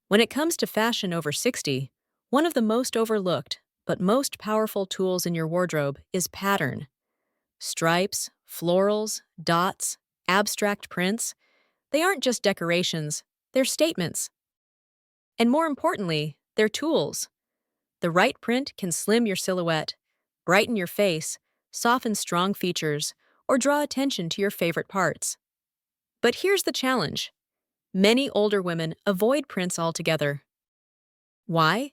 When it comes to fashion over 60, one of the most overlooked but most powerful tools in your wardrobe is pattern. Stripes, florals, dots, abstract prints, they aren't just decorations, they're statements. And more importantly, they're tools. The right print can slim your silhouette, brighten your face, soften strong features, or draw attention to your favorite parts. But here's the challenge. Many older women avoid prints altogether. Why?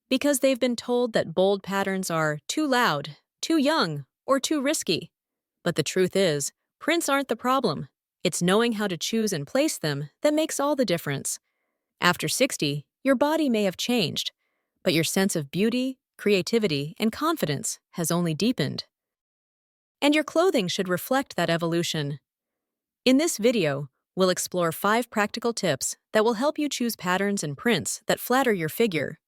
Because they've been told that bold patterns are too loud, too young, or too risky. But the truth is, prints aren't the problem. It's knowing how to choose and place them that makes all the difference. After 60, your body may have changed, but your sense of beauty, creativity, and confidence has only deepened. And your clothing should reflect that evolution. In this video, we'll explore 5 practical tips that will help you choose patterns and prints that flatter your figure,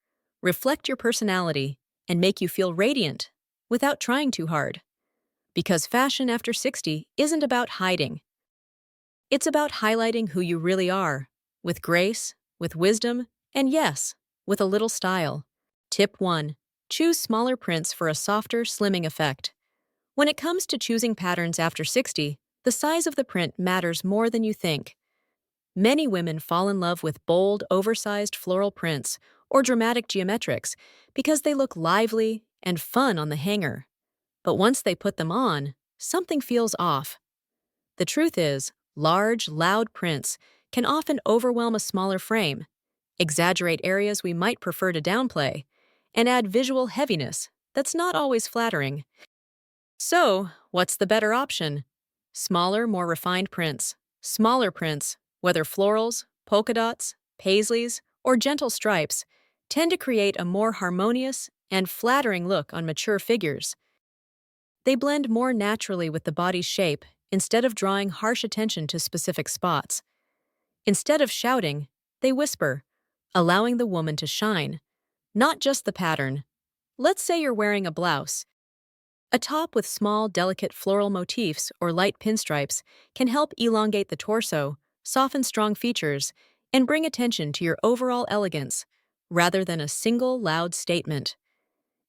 reflect your personality, and make you feel radiant without trying too hard. Because fashion after 60 isn't about hiding. It's about highlighting who you really are, with grace, with wisdom, and yes, with a little style. Tip 1. Choose smaller prints for a softer, slimming effect. When it comes to choosing patterns after 60, the size of the print matters more than you think. Many women fall in love with bold, oversized floral prints or dramatic geometrics because they look lively and fun on the hanger. But once they put them on, something feels off. The truth is, large, loud prints can often overwhelm a smaller frame, exaggerate areas we might prefer to downplay, and add visual heaviness that's not always flattering. So, what's the better option? Smaller, more refined prints. Smaller prints, whether florals, polka dots, paisleys, or gentle stripes, tend to create a more harmonious and flattering look on mature figures. They blend more naturally with the body's shape instead of drawing harsh attention to specific spots. Instead of shouting, they whisper, allowing the woman to shine, not just the pattern. Let's say you're wearing a blouse. A top with small, delicate floral motifs or light pinstripes can help elongate the torso, soften strong features, and bring attention to your overall elegance, rather than a single, loud statement.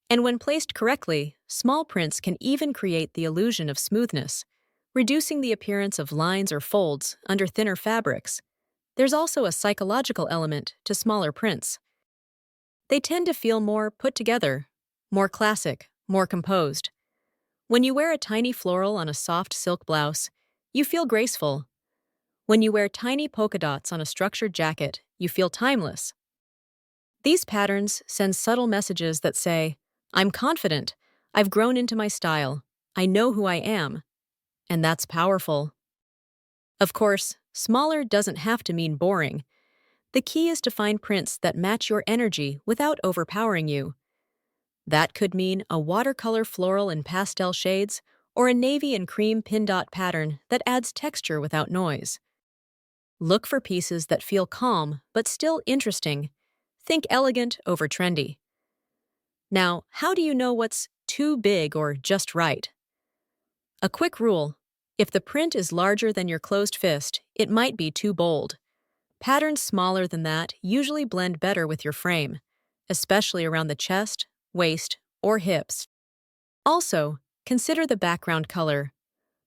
And when placed correctly, small prints can even create the illusion of smoothness, reducing the appearance of lines or folds under thinner fabrics. There's also a psychological element to smaller prints. They tend to feel more put together, more classic, more composed. When you wear a tiny floral on a soft silk blouse, you feel graceful. When you wear tiny polka dots on a structured jacket, you feel timeless. These patterns send subtle messages that say, I'm confident, I've grown into my style, I know who I am. And that's powerful. Of course, smaller doesn't have to mean boring. The key is to find prints that match your energy without overpowering you. That could mean a watercolor floral in pastel shades or a navy and cream pin dot pattern that adds texture without noise. Look for pieces that feel calm but still interesting. Think elegant over trendy. Now, how do you know what's too big or just right? A quick rule: if the print is larger than your closed fist, it might be too bold. Patterns smaller than that usually blend better with your frame, especially around the chest, waist, or hips. Also, consider the background color.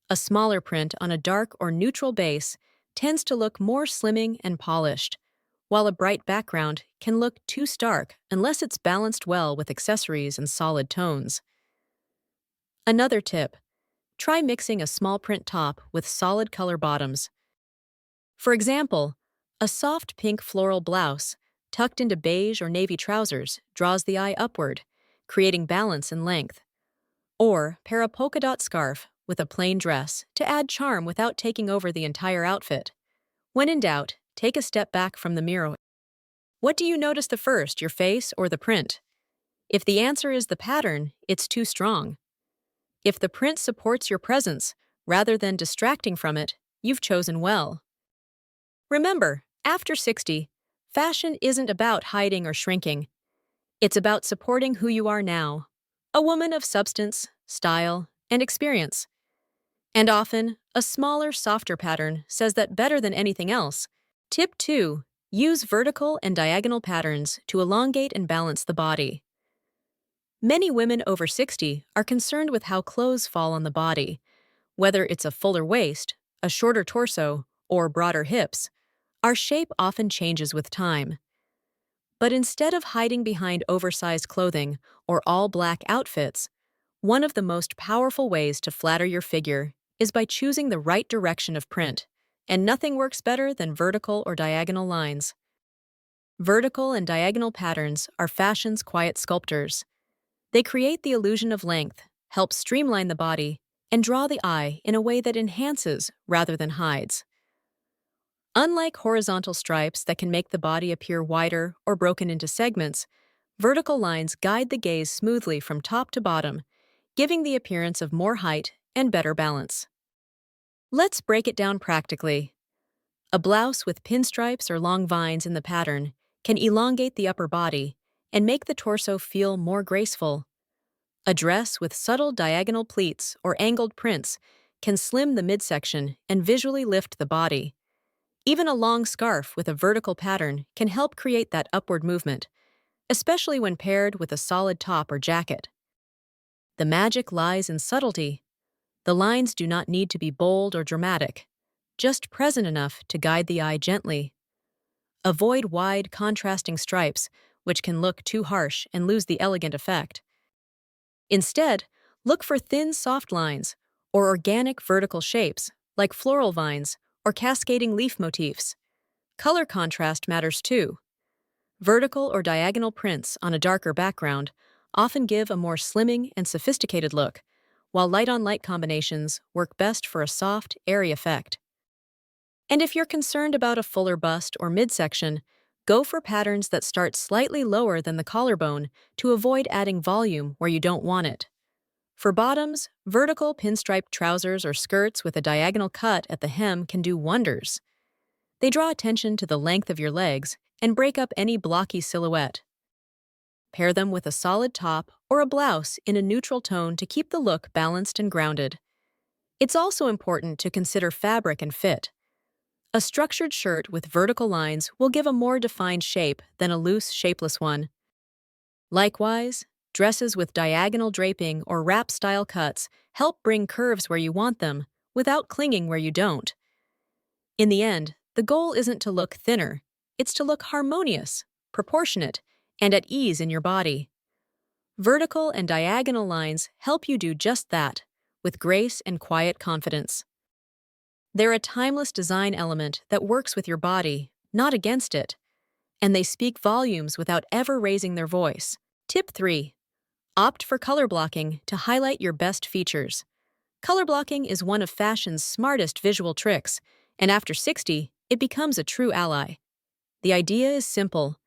A smaller print on a dark or neutral base tends to look more slimming and polished, while a bright background can look too stark unless it's balanced well with accessories and solid tones. Another tip: try mixing a small print top with solid color bottoms. For example, a soft pink floral blouse tucked into beige or navy trousers draws the eye upward, creating balance and length. Or pair a polka dot scarf with a plain dress to add charm without taking over the entire outfit. When in doubt, take a step back from the mirror. What do you notice the first, your face or the print? If the answer is the pattern, it's too strong. If the print supports your presence rather than distracting from it, you've chosen well. Remember, after 60, fashion isn't about hiding or shrinking. It's about supporting who you are now, a woman of substance, style, and experience. And often, a smaller, softer pattern says that better than anything else. Tip 2. Use vertical and diagonal patterns to elongate and balance the body. Many women over 60 are concerned with how clothes fall on the body, whether it's a fuller waist, a shorter torso, or broader hips. Our shape often changes with time. But instead of hiding behind oversized clothing or all black outfits, one of the most powerful ways to flatter your figure is by choosing the right direction of print, and nothing works better than vertical or diagonal lines. Vertical and diagonal patterns are fashion's quiet sculptors. They create the illusion of length, help streamline the body, and draw the eye in a way that enhances rather than hides. Unlike horizontal stripes that can make the body appear wider or broken into segments, vertical lines guide the gaze smoothly from top to bottom, giving the appearance of more height and better balance. Let's break it down practically. A blouse with pinstripes or long vines in the pattern can elongate the upper body and make the torso feel more graceful. A dress with subtle diagonal pleats or angled prints can slim the midsection and visually lift the body. Even a long scarf with a vertical pattern can help create that upward movement, especially when paired with a solid top or jacket. The magic lies in subtlety. The lines do not need to be bold or dramatic, just present enough to guide the eye gently. Avoid wide, contrasting stripes, which can look too harsh and lose the elegant effect. Instead, look for thin, soft lines or organic vertical shapes, like floral vines or cascading leaf motifs. Color contrast matters too. Vertical or diagonal prints on a darker background often give a more slimming and sophisticated look, while light-on-light combinations work best for a soft, airy effect. And if you're concerned about a fuller bust or midsection, go for patterns that start slightly lower than the collarbone to avoid adding volume where you don't want it. For bottoms, vertical pinstripe trousers or skirts with a diagonal cut at the hem can do wonders. They draw attention to the length of your legs and break up any blocky silhouette. Pair them with a solid top or a blouse in a neutral tone to keep the look balanced and grounded. It's also important to consider fabric and fit. A structured shirt with vertical lines will give a more defined shape than a loose, shapeless one. Likewise, dresses with diagonal draping or wrap-style cuts help bring curves where you want them without clinging where you don't. In the end, the goal isn't to look thinner, it's to look harmonious, proportionate, and at ease in your body. Vertical and diagonal lines help you do just that, with grace and quiet confidence. They're a timeless design element that works with your body, not against it, and they speak volumes without ever raising their voice. Tip 3. Opt for color blocking to highlight your best features. Color blocking is one of fashion's smartest visual tricks, and after 60, it becomes a true ally. The idea is simple.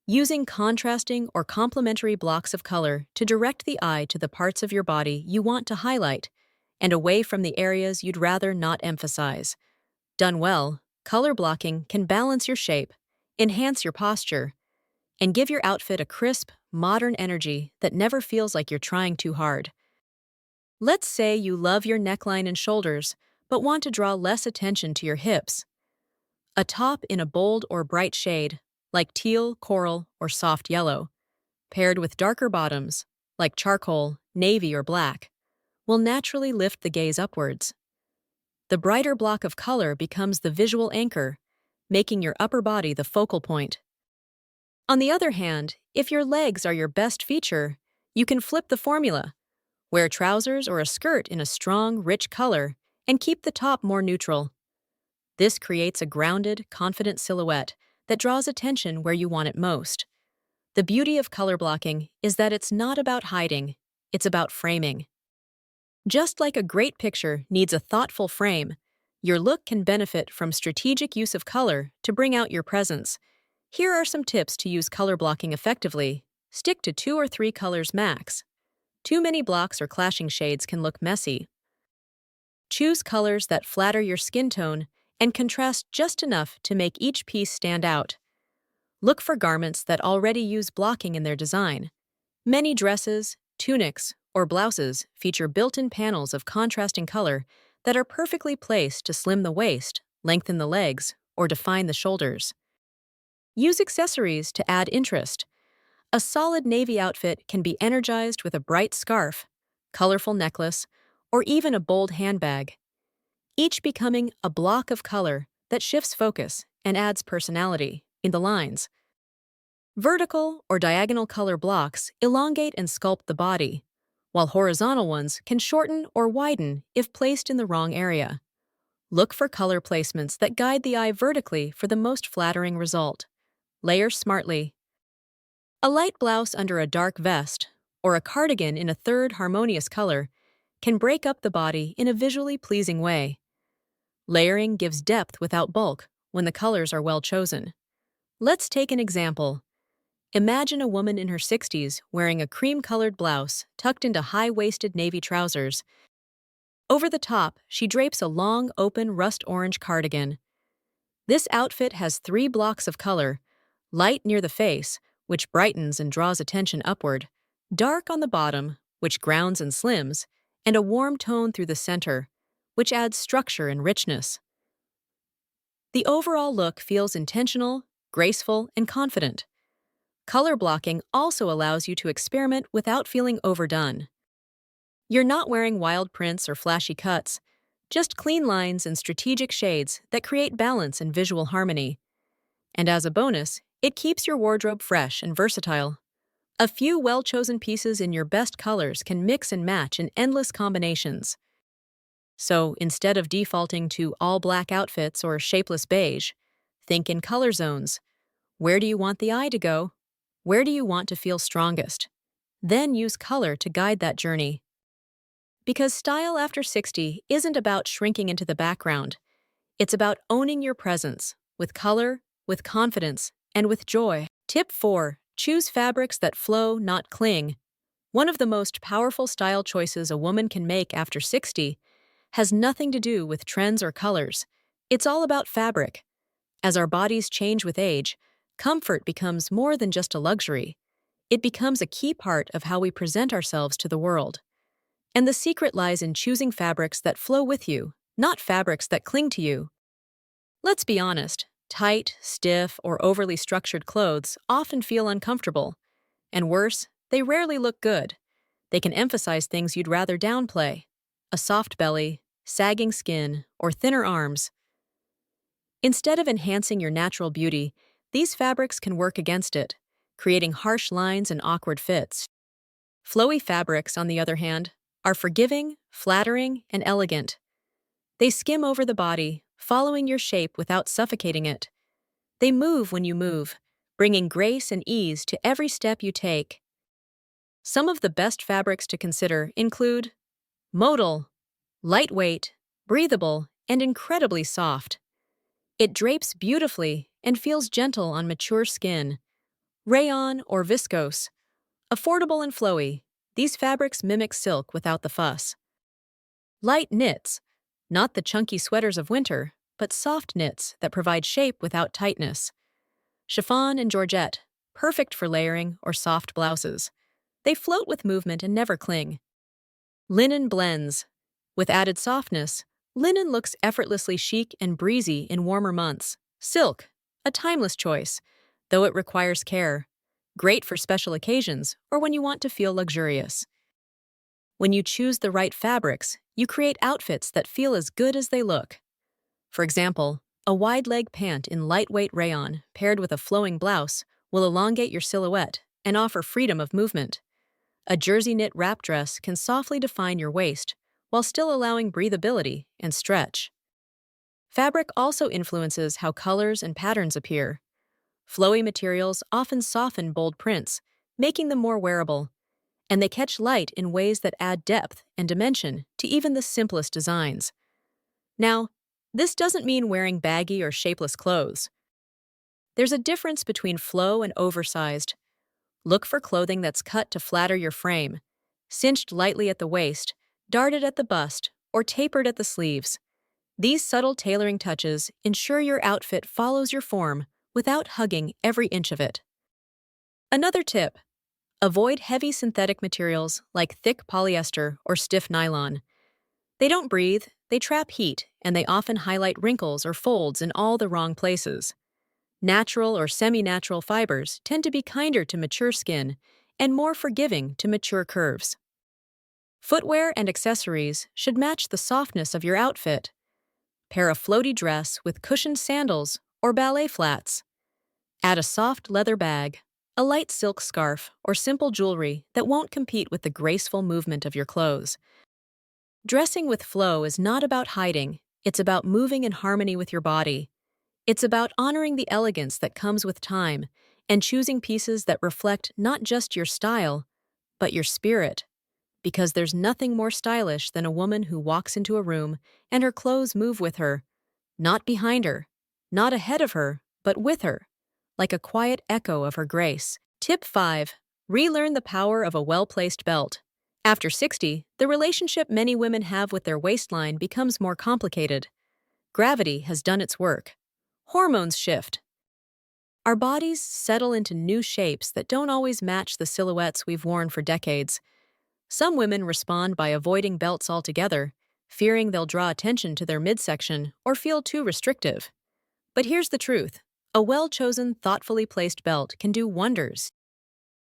Using contrasting or complementary blocks of color to direct the eye to the parts of your body you want to highlight, and away from the areas you'd rather not emphasize. Done well, color blocking can balance your shape, enhance your posture, and give your outfit a crisp, modern energy that never feels like you're trying too hard. Let's say you love your neckline and shoulders, but want to draw less attention to your hips. A top in a bold or bright shade, like teal, coral, or soft yellow, paired with darker bottoms, like charcoal, navy, or black, will naturally lift the gaze upwards. The brighter block of color becomes the visual anchor, making your upper body the focal point. On the other hand, if your legs are your best feature, you can flip the formula. Wear trousers or a skirt in a strong, rich color, and keep the top more neutral. This creates a grounded, confident silhouette that draws attention where you want it most. The beauty of color blocking is that it's not about hiding, it's about framing. Just like a great picture needs a thoughtful frame, your look can benefit from strategic use of color to bring out your presence. Here are some tips to use color blocking effectively. Stick to 2 or 3 colors max. Too many blocks or clashing shades can look messy. Choose colors that flatter your skin tone and contrast just enough to make each piece stand out. Look for garments that already use blocking in their design. Many dresses, tunics, or blouses feature built-in panels of contrasting color that are perfectly placed to slim the waist, lengthen the legs, or define the shoulders. Use accessories to add interest. A solid navy outfit can be energized with a bright scarf, colorful necklace, or even a bold handbag, each becoming a block of color that shifts focus and adds personality in the lines. Vertical or diagonal color blocks elongate and sculpt the body, while horizontal ones can shorten or widen if placed in the wrong area. Look for color placements that guide the eye vertically for the most flattering result. Layer smartly. A light blouse under a dark vest, or a cardigan in a third harmonious color, can break up the body in a visually pleasing way. Layering gives depth without bulk when the colors are well chosen. Let's take an example. Imagine a woman in her 60s wearing a cream-colored blouse tucked into high-waisted navy trousers. Over the top, she drapes a long, open rust-orange cardigan. This outfit has 3 blocks of color: light near the face, which brightens and draws attention upward, dark on the bottom, which grounds and slims, and a warm tone through the center, which adds structure and richness. The overall look feels intentional, graceful, and confident. Color blocking also allows you to experiment without feeling overdone. You're not wearing wild prints or flashy cuts, just clean lines and strategic shades that create balance and visual harmony. And as a bonus, it keeps your wardrobe fresh and versatile. A few well-chosen pieces in your best colors can mix and match in endless combinations. So instead of defaulting to all-black outfits or shapeless beige, think in color zones. Where do you want the eye to go? Where do you want to feel strongest? Then use color to guide that journey. Because style after 60 isn't about shrinking into the background. It's about owning your presence, with color, with confidence, and with joy. Tip 4. Choose fabrics that flow, not cling. One of the most powerful style choices a woman can make after 60 has nothing to do with trends or colors. It's all about fabric. As our bodies change with age, comfort becomes more than just a luxury. It becomes a key part of how we present ourselves to the world. And the secret lies in choosing fabrics that flow with you, not fabrics that cling to you. Let's be honest, tight, stiff, or overly structured clothes often feel uncomfortable. And worse, they rarely look good. They can emphasize things you'd rather downplay: a soft belly, sagging skin, or thinner arms. Instead of enhancing your natural beauty, these fabrics can work against it, creating harsh lines and awkward fits. Flowy fabrics, on the other hand, are forgiving, flattering, and elegant. They skim over the body, following your shape without suffocating it. They move when you move, bringing grace and ease to every step you take. Some of the best fabrics to consider include modal, lightweight, breathable, and incredibly soft. It drapes beautifully and feels gentle on mature skin. Rayon or viscose, affordable and flowy, these fabrics mimic silk without the fuss. Light knits, not the chunky sweaters of winter, but soft knits that provide shape without tightness. Chiffon and georgette, perfect for layering or soft blouses. They float with movement and never cling. Linen blends. With added softness, linen looks effortlessly chic and breezy in warmer months. Silk, a timeless choice, though it requires care. Great for special occasions or when you want to feel luxurious. When you choose the right fabrics, you create outfits that feel as good as they look. For example, a wide-leg pant in lightweight rayon paired with a flowing blouse will elongate your silhouette and offer freedom of movement. A jersey knit wrap dress can softly define your waist while still allowing breathability and stretch. Fabric also influences how colors and patterns appear. Flowy materials often soften bold prints, making them more wearable, and they catch light in ways that add depth and dimension to even the simplest designs. Now, this doesn't mean wearing baggy or shapeless clothes. There's a difference between flow and oversized. Look for clothing that's cut to flatter your frame, cinched lightly at the waist, darted at the bust, or tapered at the sleeves. These subtle tailoring touches ensure your outfit follows your form without hugging every inch of it. Another tip: avoid heavy synthetic materials like thick polyester or stiff nylon. They don't breathe, they trap heat, and they often highlight wrinkles or folds in all the wrong places. Natural or semi-natural fibers tend to be kinder to mature skin and more forgiving to mature curves. Footwear and accessories should match the softness of your outfit. Pair a floaty dress with cushioned sandals or ballet flats. Add a soft leather bag, a light silk scarf, or simple jewelry that won't compete with the graceful movement of your clothes. Dressing with flow is not about hiding, it's about moving in harmony with your body. It's about honoring the elegance that comes with time and choosing pieces that reflect not just your style, but your spirit. Because there's nothing more stylish than a woman who walks into a room and her clothes move with her, not behind her, not ahead of her, but with her, like a quiet echo of her grace. Tip 5. Relearn the power of a well-placed belt. After 60, the relationship many women have with their waistline becomes more complicated. Gravity has done its work. Hormones shift. Our bodies settle into new shapes that don't always match the silhouettes we've worn for decades. Some women respond by avoiding belts altogether, fearing they'll draw attention to their midsection or feel too restrictive. But here's the truth. A well-chosen, thoughtfully placed belt can do wonders.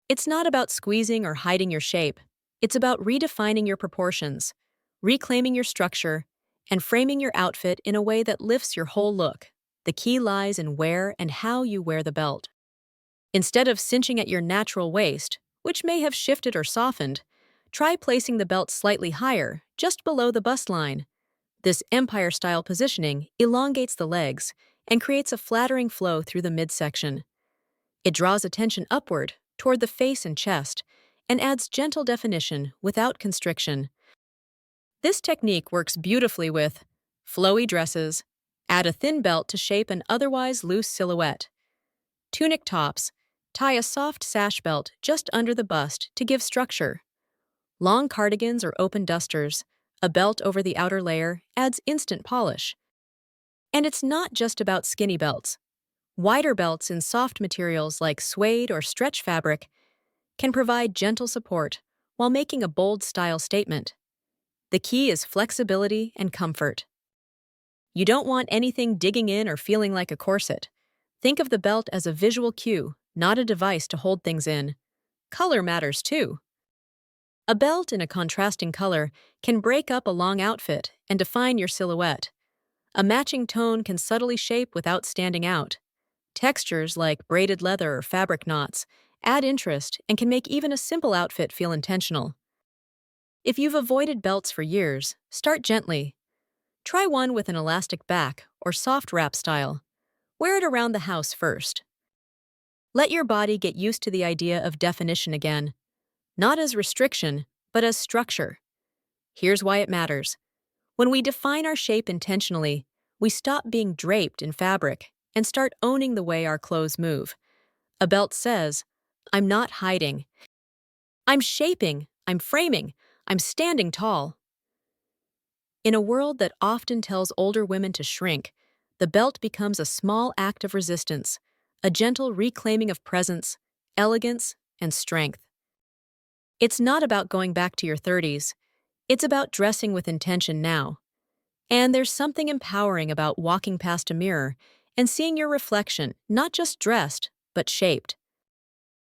It's not about squeezing or hiding your shape. It's about redefining your proportions, reclaiming your structure, and framing your outfit in a way that lifts your whole look. The key lies in where and how you wear the belt. Instead of cinching at your natural waist, which may have shifted or softened, try placing the belt slightly higher, just below the bust line. This empire-style positioning elongates the legs and creates a flattering flow through the midsection. It draws attention upward, toward the face and chest, and adds gentle definition without constriction. This technique works beautifully with flowy dresses. Add a thin belt to shape an otherwise loose silhouette. Tunic tops. Tie a soft sash belt just under the bust to give structure. Long cardigans or open dusters, a belt over the outer layer adds instant polish. And it's not just about skinny belts. Wider belts in soft materials like suede or stretch fabric can provide gentle support while making a bold style statement. The key is flexibility and comfort. You don't want anything digging in or feeling like a corset. Think of the belt as a visual cue, not a device to hold things in. Color matters too. A belt in a contrasting color can break up a long outfit and define your silhouette. A matching tone can subtly shape without standing out. Textures like braided leather or fabric knots add interest and can make even a simple outfit feel intentional. If you've avoided belts for years, start gently. Try one with an elastic back or soft wrap style. Wear it around the house first. Let your body get used to the idea of definition again, not as restriction, but as structure. Here's why it matters. When we define our shape intentionally, we stop being draped in fabric and start owning the way our clothes move. A belt says, I'm not hiding. I'm shaping, I'm framing, I'm standing tall. In a world that often tells older women to shrink, the belt becomes a small act of resistance, a gentle reclaiming of presence, elegance, and strength. It's not about going back to your 30s. It's about dressing with intention now. And there's something empowering about walking past a mirror and seeing your reflection not just dressed, but shaped.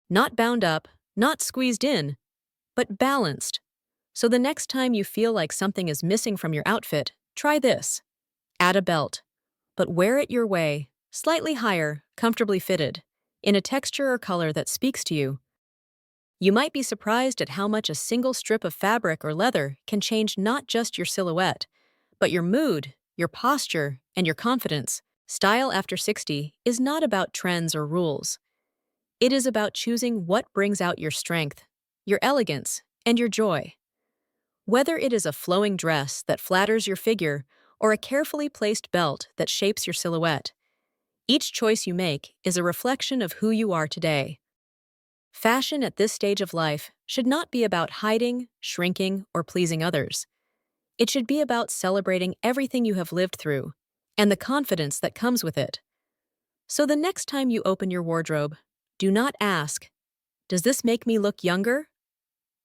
Not bound up, not squeezed in, but balanced. So the next time you feel like something is missing from your outfit, try this. Add a belt, but wear it your way, slightly higher, comfortably fitted, in a texture or color that speaks to you. You might be surprised at how much a single strip of fabric or leather can change not just your silhouette, but your mood, your posture, and your confidence. Style after 60 is not about trends or rules. It is about choosing what brings out your strength, your elegance, and your joy. Whether it is a flowing dress that flatters your figure or a carefully placed belt that shapes your silhouette, each choice you make is a reflection of who you are today. Fashion at this stage of life should not be about hiding, shrinking, or pleasing others. It should be about celebrating everything you have lived through and the confidence that comes with it. So the next time you open your wardrobe, do not ask, "Does this make me look younger?"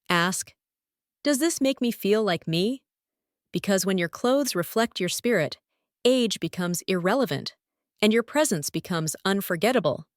Ask, "Does this make me feel like me?" Because when your clothes reflect your spirit, age becomes irrelevant, and your presence becomes unforgettable.